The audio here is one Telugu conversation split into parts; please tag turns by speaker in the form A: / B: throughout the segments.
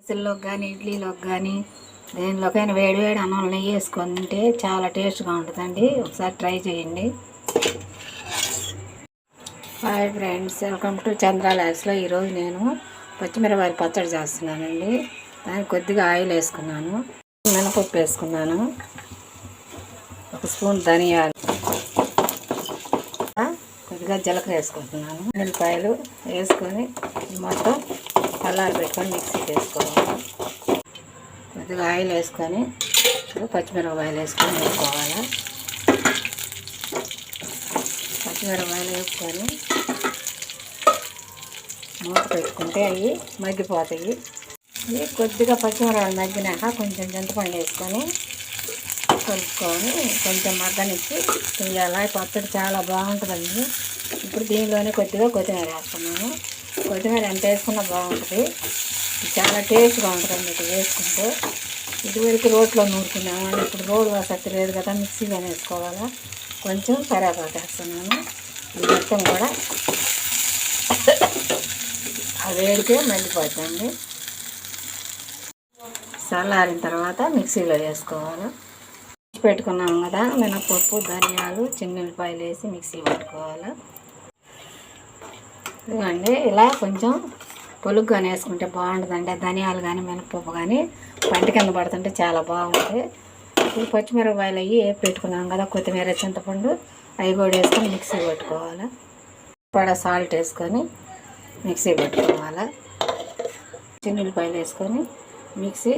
A: దోశల్లోకి కానీ ఇడ్లీలోకి కానీ దేనిలోకైనా వేడి వేడి అన్నం నెయ్యి వేసుకొని తింటే చాలా టేస్ట్గా ఉంటుందండి. ఒకసారి ట్రై చేయండి. హాయ్ ఫ్రెండ్స్, వెల్కమ్ టు చంద్ర ల్యాబ్స్లో. ఈరోజు నేను పచ్చిమిరపకాయల పచ్చడి చేస్తున్నానండి. దానికి కొద్దిగా ఆయిల్ వేసుకున్నాను, మినపప్పు వేసుకున్నాను, 1 స్పూన్ ధనియాలు, కొద్దిగా జీలకర్ర వేసుకుంటున్నాను. ఉల్లిపాయలు వేసుకొని మొత్తం చల్లారి పెట్టుకొని మిక్సీకి వేసుకోవాలి. కొద్దిగా ఆయిల్ వేసుకొని పచ్చిమిరపకాయలు వేసుకొని వేసుకోవాలి. పచ్చిమిరపకాయలు వేసుకొని మూత పెట్టుకుంటే అవి మగ్గిపోతాయి. ఇవి కొద్దిగా పచ్చిమిరపకాయలు మగ్గినాక కొంచెం చింతపండు వేసుకొని కలుపుకొని కొంచెం మగ్గనిచ్చి తీయాలి. పచ్చడి చాలా బాగుంటుందండి. ఇప్పుడు దీనిలోనే కొద్దిగా కొత్తిమీర వేస్తున్నాను. కొత్తిమీర ఎంత వేసుకున్నా బాగుంటుంది, చాలా టేస్ట్గా ఉంటుందండి ఇది వేసుకుంటే. ఇదివరకు రోట్లో నూరుకున్నాము, ఇప్పుడు రోలు ఆసక్తి లేదు కదా, మిక్సీలో వేసుకోవాలా. కొంచెం కరివేపాకు వేస్తున్నాను. ఇది మొత్తం కూడా ఆ వేడికే మగ్గిపోతుంది. చల్లారిన తర్వాత మిక్సీలో వేసుకోవాలి. పెట్టుకున్నాం కదా, మినపప్పు, ధనియాలు, ఉల్లిపాయలు వేసి మిక్సీ పట్టుకోవాలి. ఇదిగోండి, ఇలా కొంచెం పొలుగ్గానే వేసుకుంటే బాగుంటుందండి. ధనియాలు కానీ మినపప్పు కానీ పంట కింద పడుతుంటే చాలా బాగుంటుంది. ఇప్పుడు పచ్చిమిరపకాయలు అవి పెట్టుకున్నాం కదా, కొత్తిమీర, చింతపండు అవి కూడా వేసుకొని మిక్సీ పెట్టుకోవాలి. సాల్ట్ వేసుకొని మిక్సీ పెట్టుకోవాలి. ఉల్లిపాయలు వేసుకొని మిక్సీ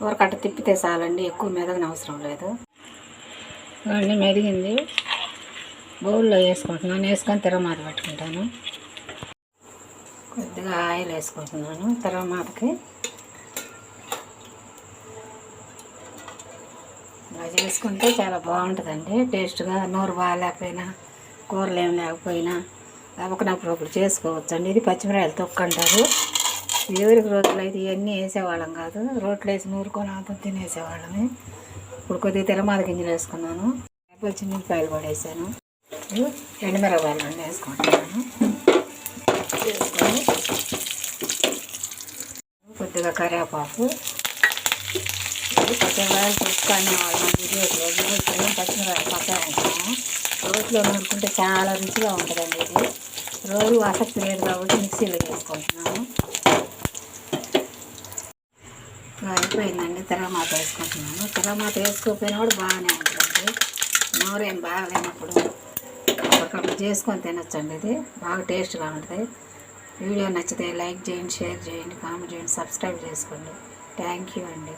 A: ఊరకట్ట తిప్పితే చాలండి, ఎక్కువ మెదగని అవసరం లేదు. అన్నీ మెదిగింది, బౌల్లో వేసుకుంటున్నాను. వేసుకొని తిరగమాత పెట్టుకుంటాను. కొద్దిగా ఆయిల్ వేసుకుంటున్నాను తిరగమాతకి. ఇలా చేసుకుంటే చాలా బాగుంటుందండి టేస్ట్గా. నోరు బాగాలేకపోయినా, కూరలు ఏం లేకపోయినా ఒకనప్పుడు చేసుకోవచ్చు అండి. ఇది పచ్చిమిరపకాయలు తొక్కు అంటారు. ఎవరికి రోజులు అయితే ఇవన్నీ వేసేవాళ్ళం కాదు, రోట్లో వేసి నూరుకొని అంతా తినేసేవాళ్ళని. ఇప్పుడు కొద్దిగా తిరగమాత గింజలు వేసుకున్నాను, ఉల్లిపాయలు కూడా వేసాను, ఎండుమిరపకాయలు రెండు వేసుకుంటున్నాను. వేసుకొని కొద్దిగా కరివేపాకు, పచ్చిమిరపకాయలు తొక్కునే వాళ్ళం. ఇది పచ్చిమిరపకాయలు పచ్చడి అంటాము. రోట్లో నూరుకుంటే చాలా రుచిగా ఉంటుందండి. ఇది రోజు ఆసక్తి లేదు కాబట్టి మిక్సీలో వేసుకుంటున్నాను. అయిపోయిందండి, తిరగమాత వేసుకుంటున్నాను. తిరగమాత వేసుకోకపోయినా కూడా బాగానే ఉంటుంది. నోరేం బాగలేనప్పుడు ఒకప్పుడు చేసుకొని తినచ్చండి. ఇది బాగా టేస్ట్గా ఉంటుంది. వీడియో నచ్చితే లైక్ చేయండి, షేర్ చేయండి, కామెంట్ చేయండి, సబ్స్క్రైబ్ చేసుకోండి. థ్యాంక్ యూ అండి.